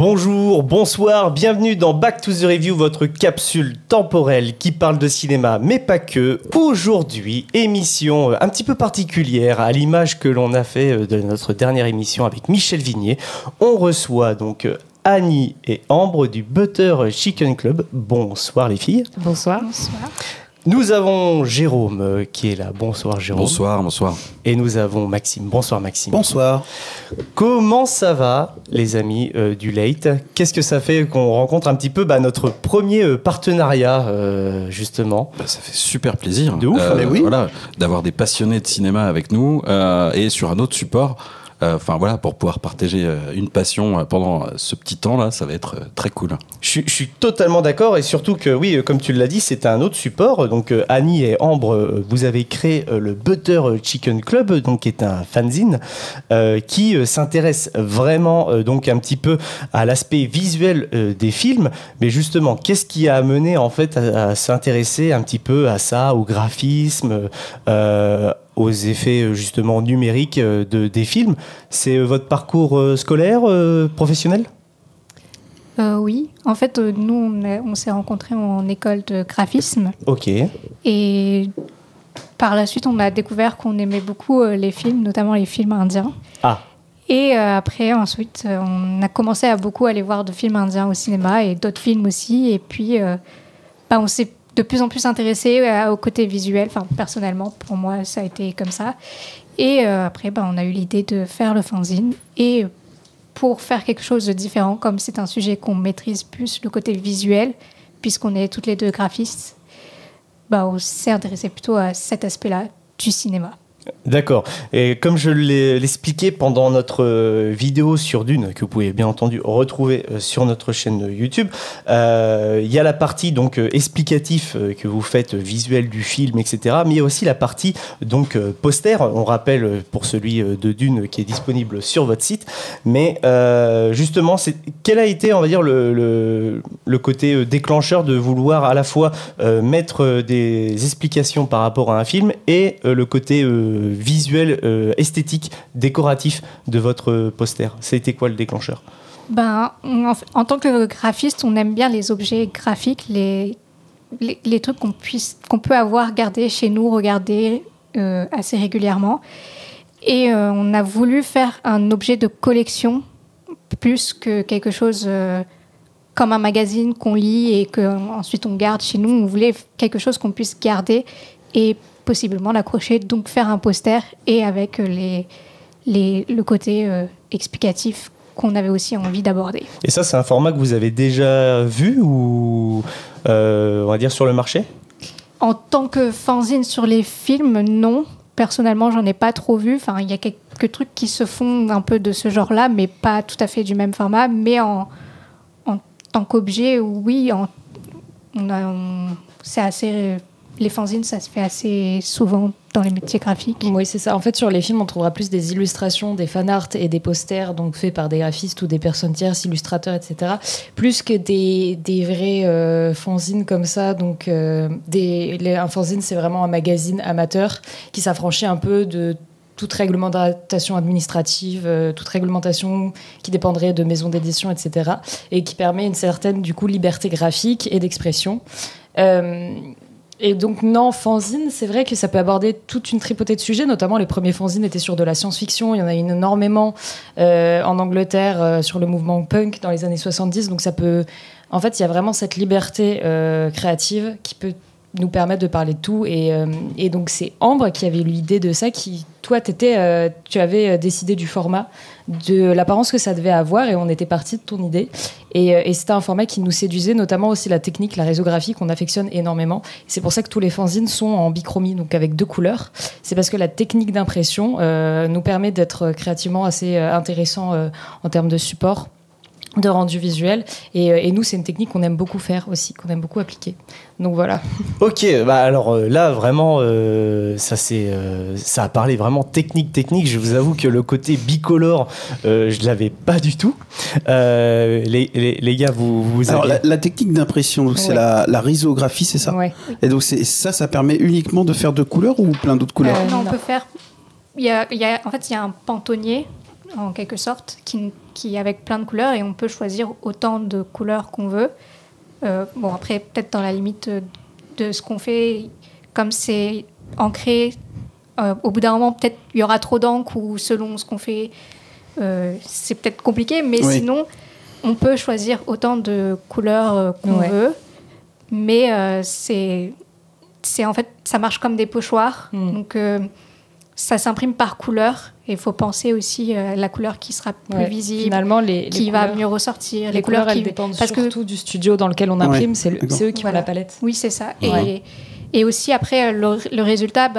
Bonjour, bonsoir, bienvenue dans Back to the Review, votre capsule temporelle qui parle de cinéma, mais pas que. Aujourd'hui, émission un petit peu particulière, à l'image que l'on a fait de notre dernière émission avec Michel Vignier. On reçoit donc Annie et Ambre du Butter Chicken Club. Bonsoir les filles. Bonsoir. Bonsoir. Nous avons Jérôme qui est là. Bonsoir Jérôme. Bonsoir, bonsoir. Et nous avons Maxime. Bonsoir Maxime. Bonsoir. Comment ça va les amis du Late? Qu'est-ce que ça fait qu'on rencontre un petit peu notre premier partenariat justement? Ça fait super plaisir. De ouf, mais oui. Voilà, d'avoir des passionnés de cinéma avec nous et sur un autre support. Enfin voilà, pour pouvoir partager une passion pendant ce petit temps-là, ça va être très cool. Je suis totalement d'accord et surtout que oui, comme tu l'as dit, c'est un autre support. Donc Annie et Ambre, vous avez créé le Butter Chicken Club, donc qui est un fanzine qui s'intéresse vraiment donc un petit peu à l'aspect visuel des films. Mais justement, qu'est-ce qui a amené en fait à s'intéresser un petit peu à ça, au graphisme, aux effets justement numériques des films? C'est votre parcours scolaire, professionnel? Oui, en fait, nous, on s'est rencontrés en école de graphisme. Ok. Et par la suite, on a découvert qu'on aimait beaucoup les films, notamment les films indiens. Ah. Et après, ensuite, on a commencé à beaucoup aller voir de films indiens au cinéma et d'autres films aussi. Et puis, on s'est de plus en plus intéressé au côté visuel. Enfin, personnellement, pour moi, ça a été comme ça. Et après, on a eu l'idée de faire le fanzine. Et pour faire quelque chose de différent, comme c'est un sujet qu'on maîtrise plus, le côté visuel, puisqu'on est toutes les deux graphistes, on s'est intéressé plutôt à cet aspect-là du cinéma. D'accord. Et comme je l'expliquais pendant notre vidéo sur Dune, que vous pouvez bien entendu retrouver sur notre chaîne YouTube, il y a la partie donc explicatif que vous faites, visuel du film, etc. Mais il y a aussi la partie donc poster. On rappelle pour celui de Dune qui est disponible sur votre site. Mais justement, quel a été, on va dire, le côté déclencheur de vouloir à la fois mettre des explications par rapport à un film et le côté visuel, esthétique, décoratif de votre poster? C'était quoi le déclencheur? En tant que graphiste, on aime bien les objets graphiques, les trucs qu'on peut avoir gardés chez nous, regarder assez régulièrement. Et on a voulu faire un objet de collection plus que quelque chose comme un magazine qu'on lit et qu'ensuite on garde chez nous. On voulait quelque chose qu'on puisse garder et possiblement l'accrocher, donc faire un poster et avec le côté explicatif qu'on avait aussi envie d'aborder. Et ça, c'est un format que vous avez déjà vu ou on va dire sur le marché? En tant que fanzine sur les films, non. Personnellement, j'en ai pas trop vu. Enfin, il y a quelques trucs qui se font un peu de ce genre-là, mais pas tout à fait du même format. Mais en tant qu'objet, oui, c'est assez... Les fanzines, ça se fait assez souvent dans les métiers graphiques. Oui, c'est ça. En fait, sur les films, on trouvera plus des illustrations, des fanarts et des posters donc faits par des graphistes ou des personnes tierces, illustrateurs, etc. Plus que des vrais fanzines comme ça. Donc, un fanzine, c'est vraiment un magazine amateur qui s'affranchit un peu de toute réglementation administrative, toute réglementation qui dépendrait de maisons d'édition, etc. Et qui permet une certaine, du coup, liberté graphique et d'expression. Et donc, non, fanzine, c'est vrai que ça peut aborder toute une tripotée de sujets, notamment les premiers fanzines étaient sur de la science-fiction, il y en a eu énormément en Angleterre sur le mouvement punk dans les années 70, donc ça peut... En fait, il y a vraiment cette liberté créative qui peut nous permettre de parler de tout, et donc c'est Ambre qui avait eu l'idée de ça, toi, tu avais décidé du format, de l'apparence que ça devait avoir, et on était parti de ton idée. Et c'était un format qui nous séduisait, notamment aussi la technique, la résographie qu'on affectionne énormément. C'est pour ça que tous les fanzines sont en bichromie, donc avec 2 couleurs. C'est parce que la technique d'impression nous permet d'être créativement assez intéressant en termes de support, de rendu visuel. Et nous, c'est une technique qu'on aime beaucoup faire aussi, qu'on aime beaucoup appliquer. Donc voilà. Ok, alors là, vraiment, ça a parlé vraiment technique. Je vous avoue que le côté bicolore, je ne l'avais pas du tout. Les gars, vous alors, avez... la technique d'impression, donc c'est la risographie, c'est ça? Ouais. Et donc ça permet uniquement de faire 2 couleurs ou plein d'autres couleurs? Non, on peut faire... En fait, il y a un pantonnier en quelque sorte, qui est avec plein de couleurs, et on peut choisir autant de couleurs qu'on veut. Bon, après, peut-être dans la limite de ce qu'on fait, comme c'est ancré, au bout d'un moment, peut-être il y aura trop d'encre, ou selon ce qu'on fait, c'est peut-être compliqué, mais sinon, on peut choisir autant de couleurs qu'on veut, mais c'est en fait, ça marche comme des pochoirs, donc ça s'imprime par couleur, et il faut penser aussi à la couleur qui sera plus visible, finalement, qui va mieux ressortir. Les couleurs, elles dépendent surtout du studio dans lequel on imprime, c'est eux qui font la palette. Oui, c'est ça. Et aussi, après, le résultat,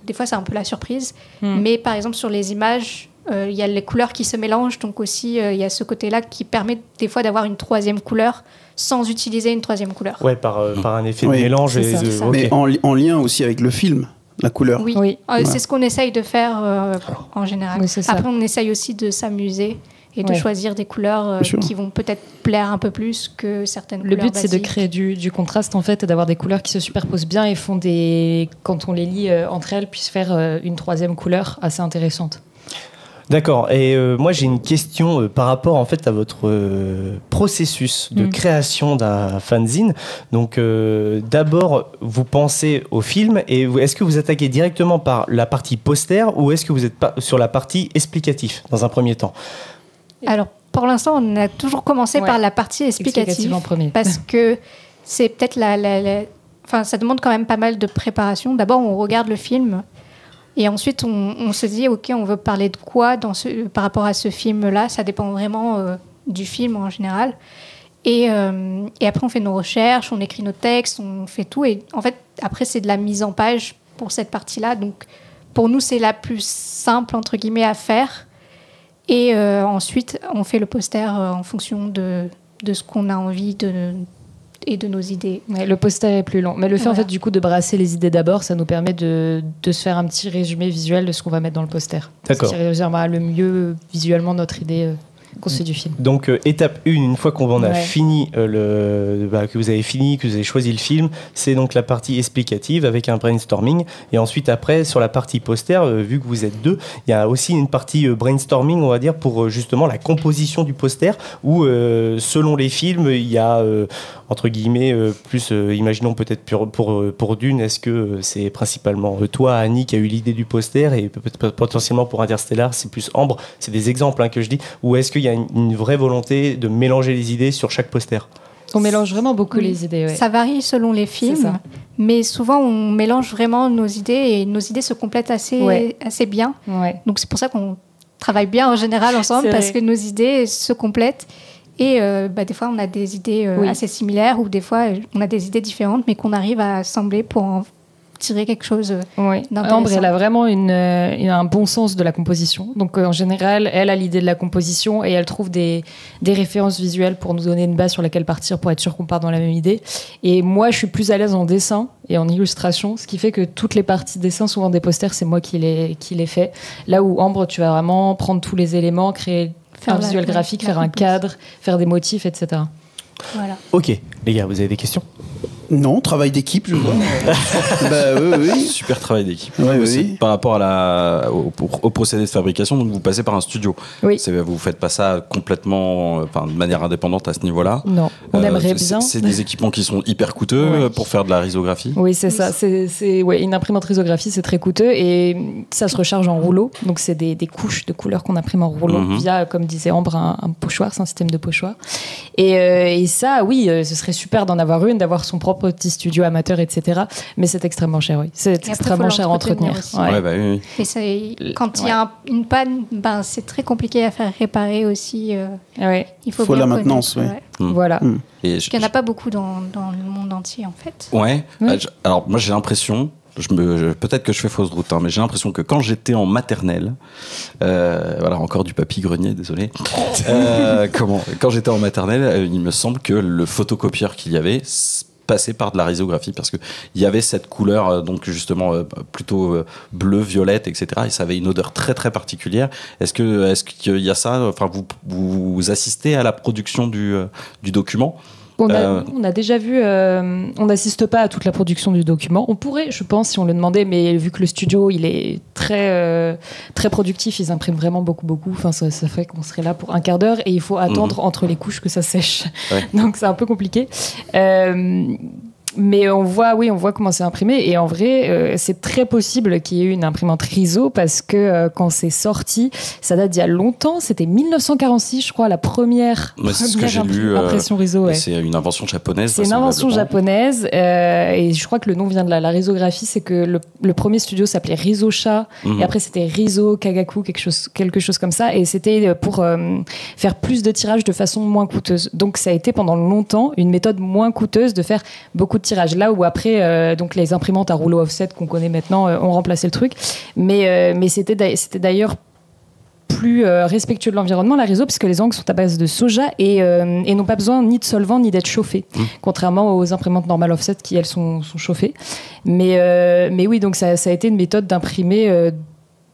des fois, c'est un peu la surprise. Mais par exemple, sur les images, il y a les couleurs qui se mélangent. Donc aussi, il y a ce côté-là qui permet des fois d'avoir une troisième couleur sans utiliser une troisième couleur. Ouais, par un effet de mélange. C'est ça. Mais en lien aussi avec le film, la couleur. Oui. C'est ce qu'on essaye de faire en général. Oui, après, on essaye aussi de s'amuser et de choisir des couleurs qui vont peut-être plaire un peu plus que certaines couleurs. Le but, c'est de créer du contraste, en fait, et d'avoir des couleurs qui se superposent bien et font quand on les lie entre elles, puissent faire une troisième couleur assez intéressante. D'accord. Et moi, j'ai une question par rapport en fait à votre processus de création d'un fanzine. Donc, d'abord, vous pensez au film et est-ce que vous attaquez directement par la partie poster ou est-ce que vous êtes sur la partie explicatif dans un premier temps ? Alors, pour l'instant, on a toujours commencé par la partie explicative en premier. Parce que c'est peut-être Enfin, ça demande quand même pas mal de préparation. D'abord, on regarde le film et ensuite, on se dit, OK, on veut parler de quoi par rapport à ce film-là. Ça dépend vraiment du film en général. Et après, on fait nos recherches, on écrit nos textes, on fait tout. Et en fait, après, c'est de la mise en page pour cette partie-là. Donc, pour nous, c'est la plus simple, entre guillemets, à faire. Et ensuite, on fait le poster en fonction de ce qu'on a envie et de nos idées. Ouais, le poster est plus long. Mais le fait, en fait, du coup, de brasser les idées d'abord, ça nous permet de se faire un petit résumé visuel de ce qu'on va mettre dans le poster. D'accord. Ce qui résumera le mieux visuellement notre idée qu'on se fait du film. Donc, étape 1, une fois qu'on a fini, que vous avez fini, que vous avez choisi le film, c'est donc la partie explicative avec un brainstorming. Et ensuite, après, sur la partie poster, vu que vous êtes deux, il y a aussi une partie brainstorming, on va dire, pour justement la composition du poster, où selon les films, il y a, entre guillemets, plus, imaginons peut-être pour Dune, est-ce que c'est principalement toi, Annie, qui a eu l'idée du poster, et potentiellement pour Interstellar, c'est plus Ambre, c'est des exemples que je dis, ou est-ce qu'il y a une vraie volonté de mélanger les idées sur chaque poster? On mélange vraiment beaucoup les idées. Ouais. Ça varie selon les films, mais souvent on mélange vraiment nos idées et nos idées se complètent assez bien. Ouais. Donc c'est pour ça qu'on travaille bien en général ensemble parce que nos idées se complètent. Et des fois on a des idées assez similaires ou des fois on a des idées différentes mais qu'on arrive à assembler pour en tirer quelque chose d'intéressant. Ambre, elle a vraiment un bon sens de la composition. Donc, en général, elle a l'idée de la composition et elle trouve des références visuelles pour nous donner une base sur laquelle partir pour être sûr qu'on part dans la même idée. Et moi, je suis plus à l'aise en dessin et en illustration, ce qui fait que toutes les parties dessin, souvent des posters, c'est moi qui les fais. Là où Ambre, tu vas vraiment prendre tous les éléments, créer un visuel graphique, faire un cadre, faire des motifs, etc. Voilà. Ok, les gars, vous avez des questions? Non, travail d'équipe, je vois. Oui. Super travail d'équipe. Oui. Par rapport au procédé de fabrication, donc vous passez par un studio. Oui. Vous ne faites pas ça complètement, de manière indépendante à ce niveau-là. Non, on aimerait bien. C'est des équipements qui sont hyper coûteux pour faire de la risographie. Oui, c'est ça. Une imprimante risographie, c'est très coûteux et ça se recharge en rouleau. Donc, c'est des couches de couleurs qu'on imprime en rouleau via, comme disait Ambre, un pochoir. C'est un système de pochoir. Et ça, oui, ce serait super d'en avoir une, d'avoir son propre petit studio amateur, etc. Mais c'est extrêmement cher, oui. C'est extrêmement cher à entretenir. Oui. Et quand il y a une panne, c'est très compliqué à faire réparer aussi. Il faut la maintenance, Voilà. Parce qu'il n'y en a pas beaucoup dans le monde entier, en fait. Ouais. Alors, moi, j'ai l'impression... peut-être que je fais fausse route, mais j'ai l'impression que quand j'étais en maternelle, encore du papy grenier, désolé. Quand j'étais en maternelle, il me semble que le photocopieur qu'il y avait passait par de la risographie parce que il y avait cette couleur donc justement plutôt bleu, violette, etc. Et ça avait une odeur très très particulière. Est-ce qu'il y a ça? Enfin, vous assistez à la production du document? On a déjà vu, on n'assiste pas à toute la production du document. On pourrait, je pense, si on le demandait, mais vu que le studio il est très productif, ils impriment vraiment beaucoup. Enfin, ça fait qu'on serait là pour un quart d'heure et il faut attendre entre les couches que ça sèche. Ouais. Donc c'est un peu compliqué. Mais on voit comment c'est imprimé et en vrai c'est très possible qu'il y ait eu une imprimante Riso parce que quand c'est sorti, ça date d'il y a longtemps, c'était 1946 je crois, la première ce que j'ai lu, impression Riso. Ouais. C'est une invention japonaise. C'est une invention japonaise et je crois que le nom vient de la risographie, c'est que le premier studio s'appelait Rizosha et après c'était Riso Kagaku, quelque chose comme ça, et c'était pour faire plus de tirages de façon moins coûteuse. Donc ça a été pendant longtemps une méthode moins coûteuse de faire beaucoup de tirages, là où après donc les imprimantes à rouleau offset qu'on connaît maintenant ont remplacé le truc, mais c'était d'ailleurs plus respectueux de l'environnement, la Riso, puisque les encres sont à base de soja et n'ont pas besoin ni de solvant ni d'être chauffées, contrairement aux imprimantes normales offset qui elles sont chauffées, mais oui, donc ça a été une méthode d'imprimer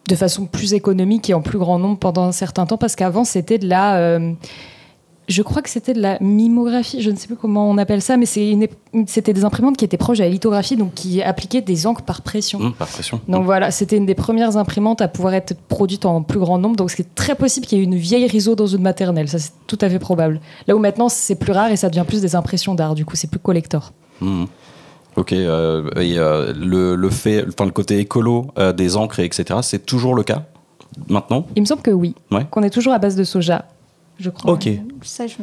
de façon plus économique et en plus grand nombre pendant un certain temps, parce qu'avant c'était de la je crois que c'était de la mimeographie, je ne sais plus comment on appelle ça, mais c'était des imprimantes qui étaient proches de la lithographie, donc qui appliquaient des encres par pression. Par pression. Donc voilà, c'était une des premières imprimantes à pouvoir être produite en plus grand nombre, donc c'est très possible qu'il y ait une vieille Riso dans une maternelle, ça c'est tout à fait probable. Là où maintenant c'est plus rare et ça devient plus des impressions d'art, du coup c'est plus collector. Ok, et le côté écolo des encres, etc., c'est toujours le cas maintenant ? Il me semble que oui, qu'on est toujours à base de soja. Je crois. Ok. Ça, je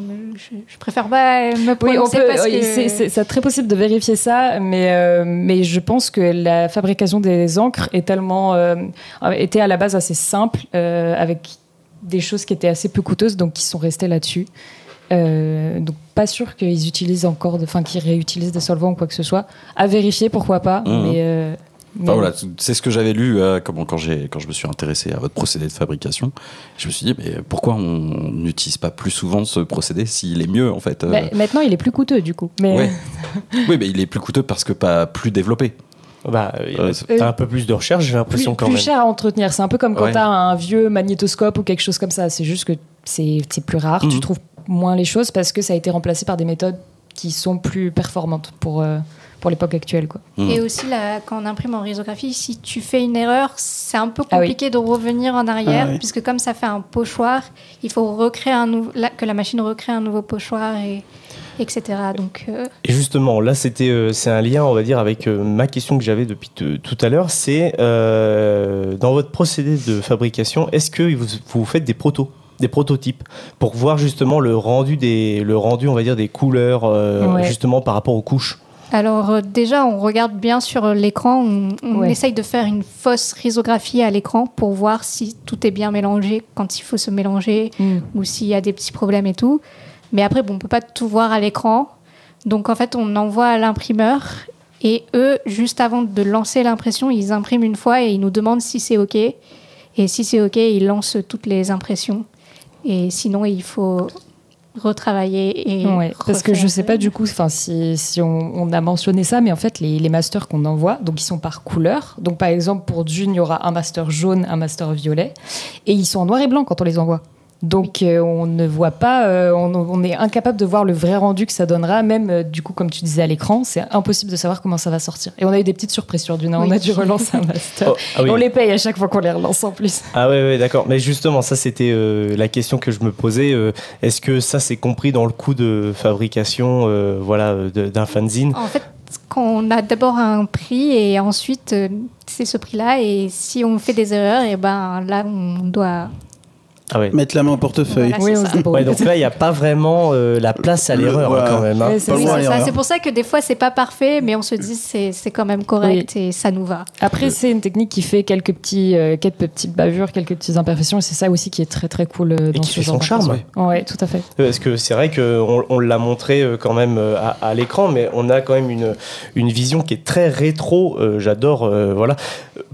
préfère pas me prononcer parce que... c'est très possible de vérifier ça, mais je pense que la fabrication des encres était à la base assez simple, avec des choses qui étaient assez peu coûteuses, donc qui sont restées là-dessus. Donc pas sûr qu'ils utilisent qu'ils réutilisent des solvants ou quoi que ce soit. À vérifier, pourquoi pas, mais voilà, c'est ce que j'avais lu quand je me suis intéressé à votre procédé de fabrication. Je me suis dit, mais pourquoi on n'utilise pas plus souvent ce procédé s'il est mieux en fait Maintenant, il est plus coûteux du coup. Mais... Ouais. Oui, mais il est plus coûteux parce que pas plus développé. T'as un peu plus de recherche, j'ai l'impression quand même. Plus cher à entretenir. C'est un peu comme quand t'as un vieux magnétoscope ou quelque chose comme ça. C'est juste que c'est plus rare. Tu trouves moins les choses parce que ça a été remplacé par des méthodes qui sont plus performantes pour l'époque actuelle, quoi. Et aussi, quand on imprime en risographie, si tu fais une erreur, c'est un peu compliqué de revenir en arrière, puisque comme ça fait un pochoir, il faut que la machine recrée un nouveau pochoir, etc. Donc, Et justement, là, c'est un lien, on va dire, avec ma question que j'avais depuis tout à l'heure. C'est dans votre procédé de fabrication, est-ce que vous faites des prototypes pour voir justement le rendu on va dire des couleurs justement par rapport aux couches? Alors déjà, on regarde bien sur l'écran, on essaye de faire une fausse risographie à l'écran pour voir si tout est bien mélangé quand il faut se mélanger ou s'il y a des petits problèmes et tout. Mais après, on ne peut pas tout voir à l'écran. Donc en fait, on envoie à l'imprimeur et eux, juste avant de lancer l'impression, ils impriment une fois et ils nous demandent si c'est OK. Et si c'est OK, ils lancent toutes les impressions. Et sinon, il faut retravailler et parce que je sais pas du coup si on a mentionné ça, mais en fait les masters qu'on envoie, donc ils sont par couleur. Donc par exemple pour Dune, il y aura un master jaune, un master violet, et ils sont en noir et blanc quand on les envoie. Donc on ne voit pas, on est incapable de voir le vrai rendu que ça donnera, même du coup comme tu disais à l'écran, c'est impossible de savoir comment ça va sortir. Et on a eu des petites surprises sur Dune, on a dû relancer un master. On les paye à chaque fois qu'on les relance en plus. Ah ouais, d'accord. Mais justement, ça c'était la question que je me posais. Est-ce que ça c'est compris dans le coût de fabrication d'un fanzine? En fait, on a d'abord un prix et ensuite c'est ce prix-là, et si on fait des erreurs, et là on doit... mettre la main au portefeuille. Voilà, donc là, il n'y a pas vraiment la place à l'erreur quand même. Hein. C'est pour ça que des fois, c'est pas parfait, mais on se dit c'est quand même correct et ça nous va. Après, c'est une technique qui fait quelques petites bavures, quelques petites imperfections, et c'est ça aussi qui est très très cool dans qui ce fait genre son charme. Ouais, tout à fait. Parce que c'est vrai qu'on l'a montré quand même à l'écran, mais on a quand même une vision qui est très rétro. J'adore.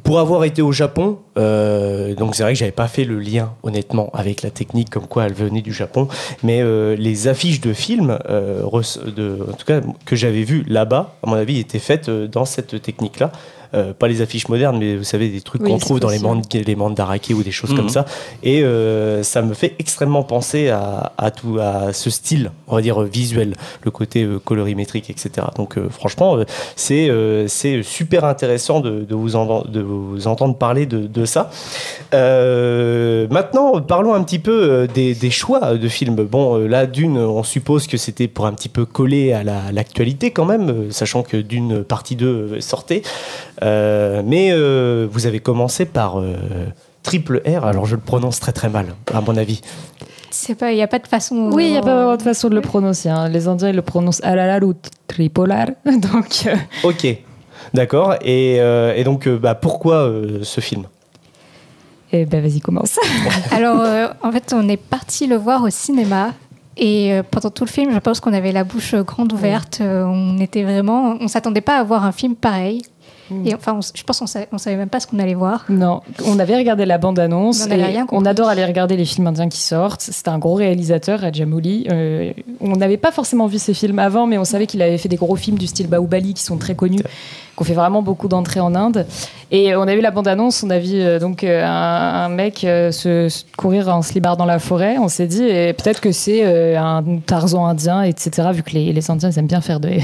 Pour avoir été au Japon, donc c'est vrai que j'avais pas fait le lien, honnêtement, avec la technique comme quoi elle venait du Japon, mais les affiches de films, en tout cas que j'avais vues là-bas, à mon avis, étaient faites dans cette technique-là. pas les affiches modernes, mais vous savez, des trucs Oui, qu'on c'est trouve dans possible. les mandarakés ou des choses comme ça. Et ça me fait extrêmement penser à ce style, on va dire, visuel, le côté colorimétrique, etc. Donc franchement, c'est super intéressant de vous entendre parler de ça. Maintenant, parlons un petit peu des choix de films. Bon, là, Dune, on suppose que c'était pour un petit peu coller à l'actualité quand même, sachant que Dune partie 2 sortait. Mais vous avez commencé par Triple R, alors je le prononce très très mal, à mon avis. Il n'y a pas de façon. Oui, il n'y a pas vraiment de façon de le prononcer. Hein. Les Indiens, ils le prononcent Alalar ou Tripolar. Donc, Ok, d'accord. Et donc, pourquoi ce film ? eh ben, vas-y, commence. Alors, en fait, on est parti le voir au cinéma. Et pendant tout le film, je pense qu'on avait la bouche grande ouverte. On s'attendait pas à voir un film pareil. Et enfin, je pense qu'on savait même pas ce qu'on allait voir. Non, on avait regardé la bande-annonce. On avait rien compris. On adore aller regarder les films indiens qui sortent. C'était un gros réalisateur, Rajamouli. On n'avait pas forcément vu ses films avant, mais on savait qu'il avait fait des gros films du style Bahubali qui sont très connus, qu'on fait vraiment beaucoup d'entrées en Inde. Et on a vu la bande-annonce, on a vu un mec se courir en slibard dans la forêt. On s'est dit, peut-être que c'est un Tarzan indien, etc., vu que les Indiens, ils aiment bien faire des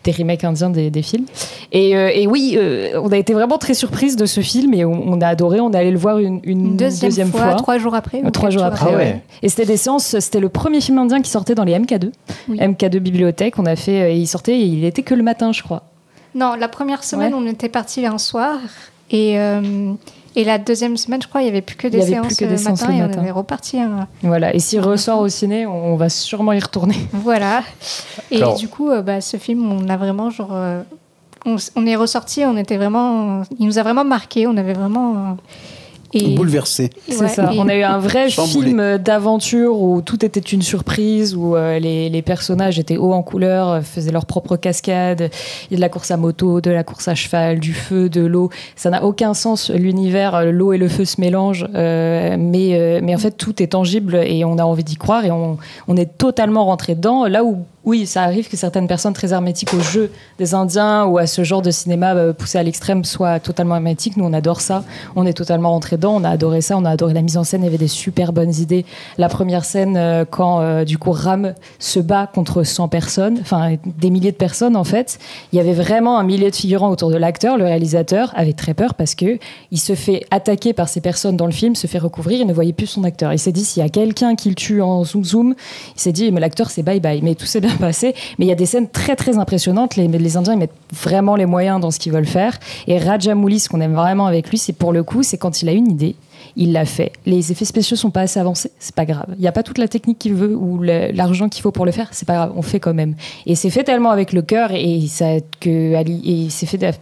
remakes indiens des films. Et oui, on a été vraiment très surprise de ce film et on a adoré. On est allé le voir une deuxième fois. 3 jours après. 3 jours après, ouais. Et c'était des séances, c'était le premier film indien qui sortait dans les MK2. Oui. MK2 Bibliothèque, on a fait, il sortait, et il était que le matin, je crois. Non, la première semaine, on était parti un soir et la deuxième semaine, je crois, il n'y avait plus que des séances le matin et on est reparti. Voilà, et s'il ressort au ciné, on va sûrement y retourner. Voilà. Et alors, du coup, ce film, on a vraiment on est ressorti, il nous a vraiment marqué, on avait vraiment... bouleversé. C'est ça. On a eu un vrai film d'aventure où tout était une surprise, où les personnages étaient hauts en couleur, faisaient leur propre cascade. Il y a de la course à moto, de la course à cheval, du feu, de l'eau. Ça n'a aucun sens, l'univers. L'eau et le feu se mélangent. Mais en fait, tout est tangible et on a envie d'y croire et on est totalement rentré dedans. Là où, oui, ça arrive que certaines personnes très hermétiques au jeu des Indiens ou à ce genre de cinéma poussé à l'extrême soient totalement hermétiques. Nous, on adore ça. On est totalement rentré dedans. On a adoré ça. On a adoré la mise en scène. Il y avait des super bonnes idées. La première scène, quand du coup Ram se bat contre 100 personnes, enfin des milliers de personnes en fait, il y avait vraiment un millier de figurants autour de l'acteur. Le réalisateur avait très peur parce que il se fait attaquer par ces personnes dans le film, se fait recouvrir. Il ne voyait plus son acteur. Il s'est dit, s'il y a quelqu'un qui le tue en zoom, il s'est dit, mais l'acteur, c'est bye bye. Mais tout s'est bien passé, mais il y a des scènes très très impressionnantes. Les Indiens, ils mettent vraiment les moyens dans ce qu'ils veulent faire. Et Rajamouli, ce qu'on aime vraiment avec lui, c'est pour le coup, c'est quand il a une idée, il l'a fait. Les effets spéciaux sont pas assez avancés, c'est pas grave. Il y a pas toute la technique qu'il veut ou l'argent qu'il faut pour le faire, c'est pas grave, on fait quand même. Et c'est fait tellement avec le cœur et c'est fait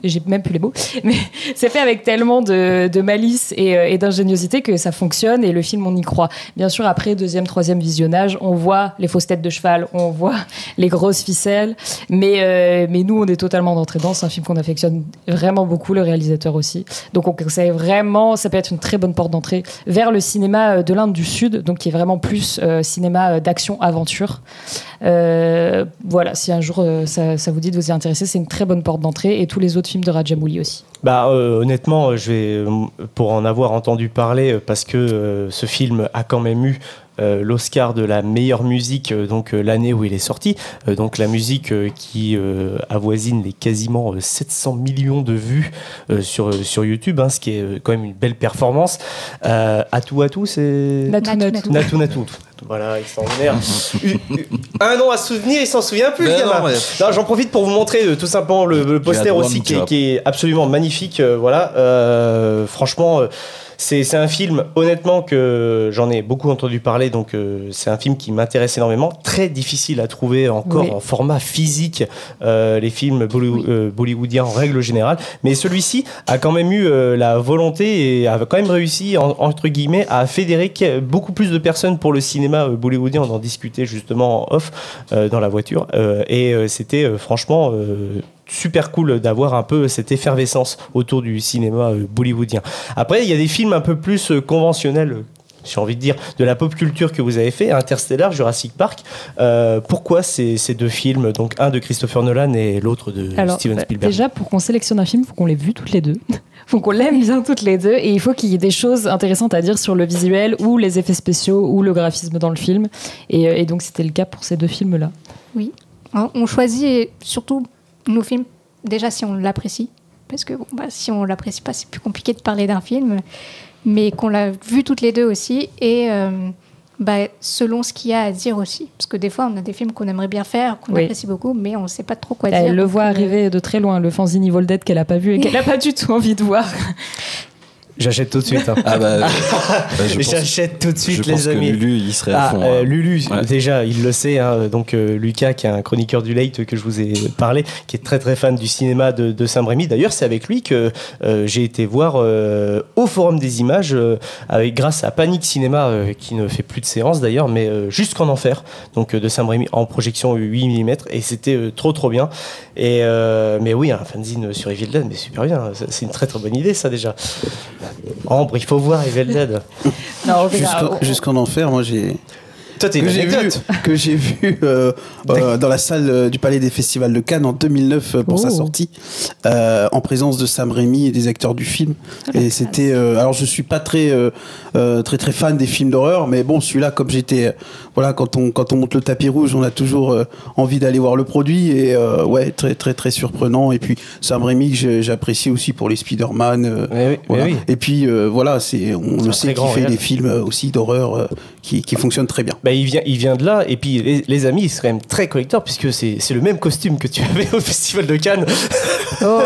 j'ai même plus les mots, mais c'est fait avec tellement de malice et d'ingéniosité que ça fonctionne et le film, on y croit. Bien sûr, après, deuxième, troisième visionnage, on voit les fausses têtes de cheval, on voit les grosses ficelles, mais nous, on est totalement d'entrée dedans. C'est un film qu'on affectionne vraiment beaucoup, le réalisateur aussi. Donc, on conseille vraiment, ça peut être une très bonne porte d'entrée vers le cinéma de l'Inde du Sud, donc qui est vraiment plus cinéma d'action-aventure. Voilà, si un jour ça vous dit de vous y intéresser, c'est une très bonne porte d'entrée et tous les autres films de Rajamouli aussi. Honnêtement, je vais pour en avoir entendu parler parce que ce film a quand même eu l'Oscar de la meilleure musique l'année où il est sorti, donc la musique qui avoisine les quasiment 700 millions de vues sur YouTube, ce qui est quand même une belle performance. Atou, c'est Natu. Voilà, extraordinaire. Un an à se souvenir, il s'en souvient plus, le gamin. Non, j'en profite pour vous montrer tout simplement le poster aussi qui est absolument magnifique. Franchement, c'est un film, honnêtement, que j'en ai beaucoup entendu parler, donc c'est un film qui m'intéresse énormément. Très difficile à trouver encore en format physique, les films bollywoodiens en règle générale. Mais celui-ci a quand même eu la volonté et a quand même réussi, entre guillemets, à fédérer beaucoup plus de personnes pour le cinéma bollywoodien. On en discutait justement en off dans la voiture. C'était franchement... super cool d'avoir un peu cette effervescence autour du cinéma bollywoodien. Après, il y a des films un peu plus conventionnels j'ai envie de dire, de la pop culture que vous avez fait, Interstellar, Jurassic Park. Pourquoi ces deux films, donc un de Christopher Nolan et l'autre de Steven Spielberg? Déjà, pour qu'on sélectionne un film, il faut qu'on l'ait vu toutes les deux. Il faut qu'on l'aime bien toutes les deux. Et il faut qu'il y ait des choses intéressantes à dire sur le visuel ou les effets spéciaux ou le graphisme dans le film. Et donc, c'était le cas pour ces deux films-là. Oui. On choisit surtout nos films, déjà si on l'apprécie. Parce que si on l'apprécie pas, c'est plus compliqué de parler d'un film. Mais qu'on l'a vu toutes les deux aussi. Et selon ce qu'il y a à dire aussi. Parce que des fois, on a des films qu'on aimerait bien faire, qu'on apprécie beaucoup, mais on ne sait pas trop quoi dire. Elle le voit arriver de très loin, le fanzine Evil Dead qu'elle n'a pas vu et qu'elle n'a pas du tout envie de voir. J'achète tout de suite. Hein. J'achète tout de suite, les amis. Je pense que Lulu, il serait à fond. Lulu, déjà, il le sait. Hein, donc, Lucas, qui est un chroniqueur du Late que je vous ai parlé, qui est très très fan du cinéma de Saint-Brémy. D'ailleurs, c'est avec lui que j'ai été voir au Forum des Images, grâce à Panic Cinéma, qui ne fait plus de séances d'ailleurs, mais Jusqu'en Enfer, donc de Saint-Brémy en projection 8 mm. Et c'était trop bien. Mais oui, un fanzine sur Evil Dead, mais super bien. C'est une très très bonne idée, ça déjà. Ambre, il faut voir Evil Dead. Jusqu'en Enfer, moi j'ai. Toi, t'es que j'ai vu dans la salle du Palais des Festivals de Cannes en 2009 pour sa sortie, en présence de Sam Raimi et des acteurs du film. Et c'était. Alors, je suis pas très fan des films d'horreur, mais bon, celui-là, comme j'étais. Voilà, quand on monte le tapis rouge, on a toujours envie d'aller voir le produit. Et ouais, très, très, très surprenant. Et puis, Sam Raimi, que j'apprécie aussi pour les Spider-Man. Voilà. Oui. Et puis, voilà, on le sait qu'il fait des films aussi d'horreur qui fonctionnent très bien. Bah, il vient de là, et puis les amis, ils sont quand même très collecteurs, puisque c'est le même costume que tu avais au Festival de Cannes. Oh.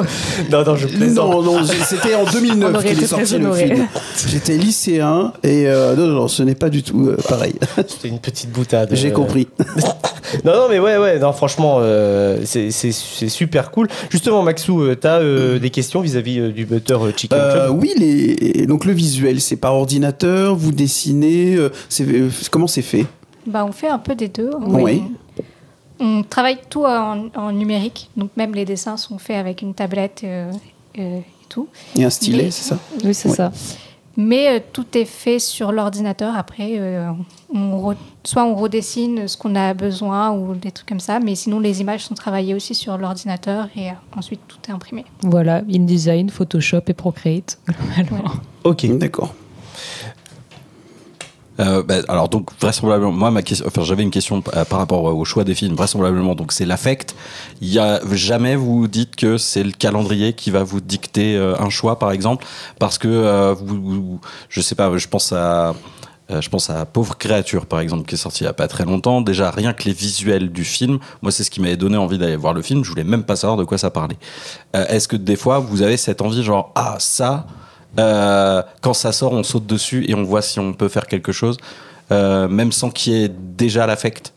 non, je plaisante. Non, c'était en 2009 qu'il est sorti le film. J'étais lycéen, et non, ce n'est pas du tout pareil. C'était une petite boutade. J'ai compris. non, mais ouais, non, franchement, c'est super cool. Justement, Maxou, t'as des questions vis-à-vis du Butter Chicken Club? Oui, donc le visuel, c'est par ordinateur, vous dessinez, comment c'est fait? On fait un peu des deux. Oui. On travaille tout en numérique, donc même les dessins sont faits avec une tablette et tout. Et un stylet, c'est ça? Oui, c'est ça. Mais tout est fait sur l'ordinateur. Après, soit on redessine ce qu'on a besoin ou des trucs comme ça, mais sinon les images sont travaillées aussi sur l'ordinateur et ensuite tout est imprimé. Voilà, InDesign, Photoshop et Procreate. Ok, d'accord. Alors donc vraisemblablement, moi j'avais une question par rapport au choix des films. Vraisemblablement, donc c'est l'affect. Il y a jamais vous dites que c'est le calendrier qui va vous dicter un choix, par exemple, parce que je sais pas, je pense à Pauvre créature, par exemple, qui est sorti il y a pas très longtemps. Déjà, rien que les visuels du film, moi, c'est ce qui m'avait donné envie d'aller voir le film. Je voulais même pas savoir de quoi ça parlait. Est-ce que des fois, vous avez cette envie, genre, ça, quand ça sort, on saute dessus et on voit si on peut faire quelque chose, même sans qu'il y ait déjà l'affect?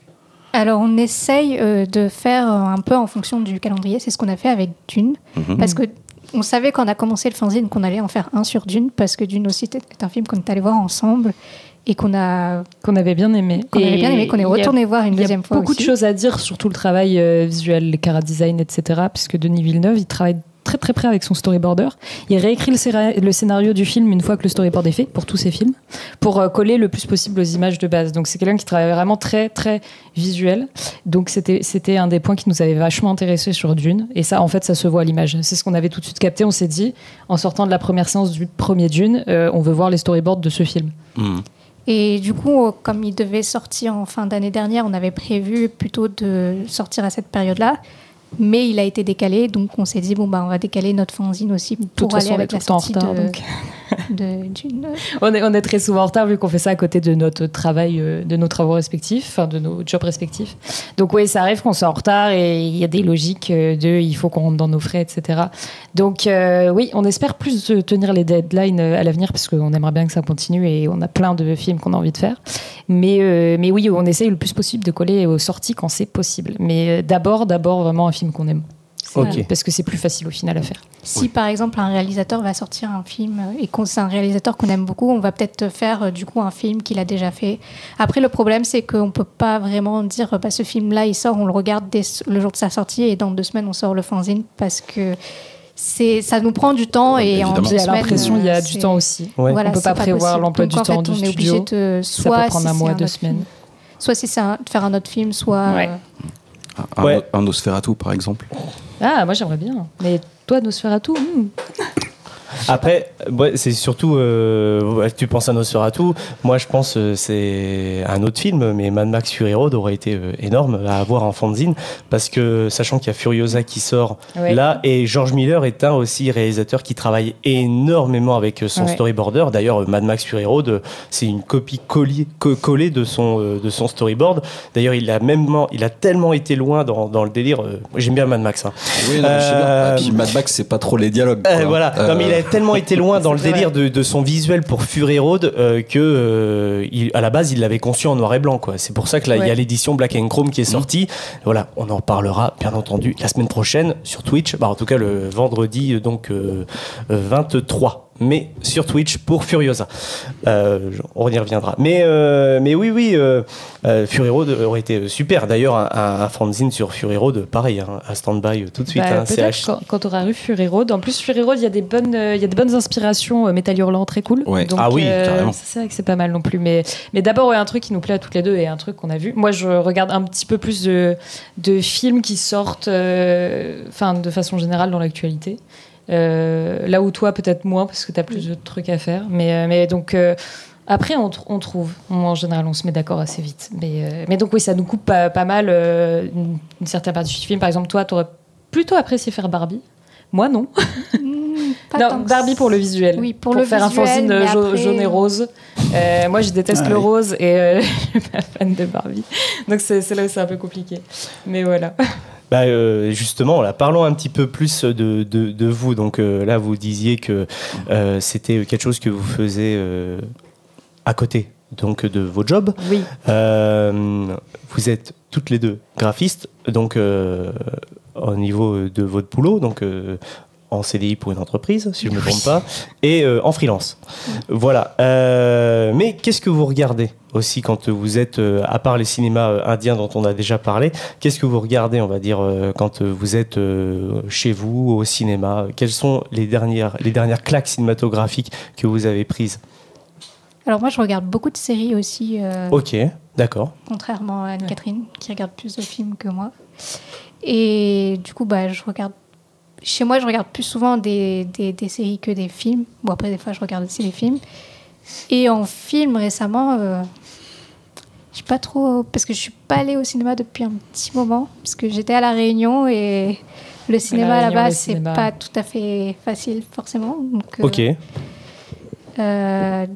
Alors, on essaye de faire un peu en fonction du calendrier. C'est ce qu'on a fait avec Dune. Parce que on savait quand on a commencé le fanzine qu'on allait en faire un sur Dune, parce que Dune aussi est un film qu'on est allé voir ensemble et qu'on avait bien aimé. Qu'on est retourné voir une deuxième fois aussi. Il y a beaucoup de choses à dire sur tout le travail visuel, les chara-design, etc. Puisque Denis Villeneuve, il travaille très très près avec son storyboarder. Il réécrit le scénario du film une fois que le storyboard est fait, pour tous ses films, pour coller le plus possible aux images de base. Donc c'est quelqu'un qui travaille vraiment très très visuel. Donc c'était un des points qui nous avait vachement intéressé sur Dune. Et ça, en fait, ça se voit à l'image. C'est ce qu'on avait tout de suite capté. On s'est dit, en sortant de la première séance du premier Dune, on veut voir les storyboards de ce film. Et du coup, comme il devait sortir en fin d'année dernière, on avait prévu plutôt de sortir à cette période-là. Mais il a été décalé, donc on s'est dit, on va décaler notre fanzine aussi pour aller avec la sortie de Dune. On est très souvent en retard vu qu'on fait ça à côté de notre travail, de nos travaux respectifs, enfin de nos jobs respectifs. Donc oui, ça arrive qu'on soit en retard et il y a des logiques il faut qu'on rentre dans nos frais, etc. Donc oui, on espère plus tenir les deadlines à l'avenir parce qu'on aimerait bien que ça continue et on a plein de films qu'on a envie de faire. Mais oui, on essaye le plus possible de coller aux sorties quand c'est possible. Mais d'abord vraiment un film qu'on aime. Okay. Parce que c'est plus facile au final à faire. Si par exemple un réalisateur va sortir un film et que c'est un réalisateur qu'on aime beaucoup, on va peut-être faire du coup un film qu'il a déjà fait. Après le problème c'est qu'on peut pas vraiment dire ce film là il sort, on le regarde le jour de sa sortie et dans 2 semaines on sort le fanzine parce que ça nous prend du temps et en Évidemment. J'ai semaine, l'impression qu'il y a du temps aussi. Ouais. Voilà, On peut c'est pas prévoir possible. l'emploi Donc, du en fait, temps du on est obligé studio. de Ça peut prendre un si mois, c'est 2 autre semaines. film, soit si c'est de faire un autre film, soit Ouais. Ouais. Un Nosferatu, par exemple. Ah, moi j'aimerais bien. Mais toi, Nosferatu, Après, ouais, c'est surtout. Tu penses à Nosferatu. Moi, je pense c'est un autre film, mais Mad Max Fury Road aurait été énorme à avoir en fanzine parce que, sachant qu'il y a Furiosa qui sort Ouais. là, et George Miller est un aussi réalisateur qui travaille énormément avec son Ouais. storyboarder. D'ailleurs, Mad Max Fury Road, c'est une copie collée de son storyboard. D'ailleurs, il a tellement été loin dans le délire. J'aime bien Mad Max. Hein. Oui, non, mais je sais bien. Et puis Mad Max, c'est pas trop les dialogues. quoi. Voilà. Non, mais il a tellement été loin dans le C'est délire de son visuel pour Fury Road que à la base il l'avait conçu en noir et blanc, quoi. C'est pour ça que là il y a Ouais. l'édition Black and Chrome qui est sortie. Voilà, on en parlera bien entendu la semaine prochaine sur Twitch. En tout cas le vendredi 23. Mais sur Twitch pour Furiosa. On y reviendra. Mais oui, Fury Road aurait été super. D'ailleurs, un fanzine sur Fury Road, pareil, hein, à stand-by tout de suite. Bah, Hein, peut-être quand tu auras vu Fury Road. En plus, Fury Road, il y a des bonnes inspirations Metal Hurlant très cool. Ouais. Donc, Ah oui, carrément. c'est vrai que c'est pas mal non plus. Mais d'abord, un truc qui nous plaît à toutes les deux et un truc qu'on a vu. Moi, je regarde un petit peu plus de films qui sortent de façon générale dans l'actualité. Là où toi, peut-être moins, parce que tu as plus de trucs à faire. Mais donc. Après, on trouve. En général, on se met d'accord assez vite. Mais donc, oui, ça nous coupe pas mal une certaine partie du film. Par exemple, toi, tu aurais plutôt apprécié faire Barbie. Moi, non. pas Non, tant que Barbie pour le visuel. Oui, pour le faire visuel, un fanzine mais après- jaune et rose. Moi, je déteste le rose et je suis pas fan de Barbie. Donc, c'est là où c'est un peu compliqué. Mais voilà. Justement, là, parlons un petit peu plus de vous. Donc là, vous disiez que c'était quelque chose que vous faisiez à côté donc, de vos jobs. Oui. Vous êtes toutes les deux graphistes, donc au niveau de votre boulot, donc en CDI pour une entreprise, si je ne me trompe pas, et en freelance. Voilà. Mais qu'est-ce que vous regardez aussi quand vous êtes, à part les cinémas indiens dont on a déjà parlé, qu'est-ce que vous regardez, on va dire, quand vous êtes chez vous, au cinéma? Quelles sont les dernières claques cinématographiques que vous avez prises? Alors moi, je regarde beaucoup de séries aussi, Ok, d'accord. contrairement à Anne-Catherine, qui regarde plus de films que moi. Et du coup, chez moi, je regarde plus souvent des séries que des films. Bon, après, des fois, je regarde aussi des films. Et en film, récemment, je sais pas trop... Parce que je suis pas allée au cinéma depuis un petit moment, parce que j'étais à La Réunion et le cinéma Réunion, là-bas, le c'est cinéma. pas tout à fait facile, forcément. Donc, Ok.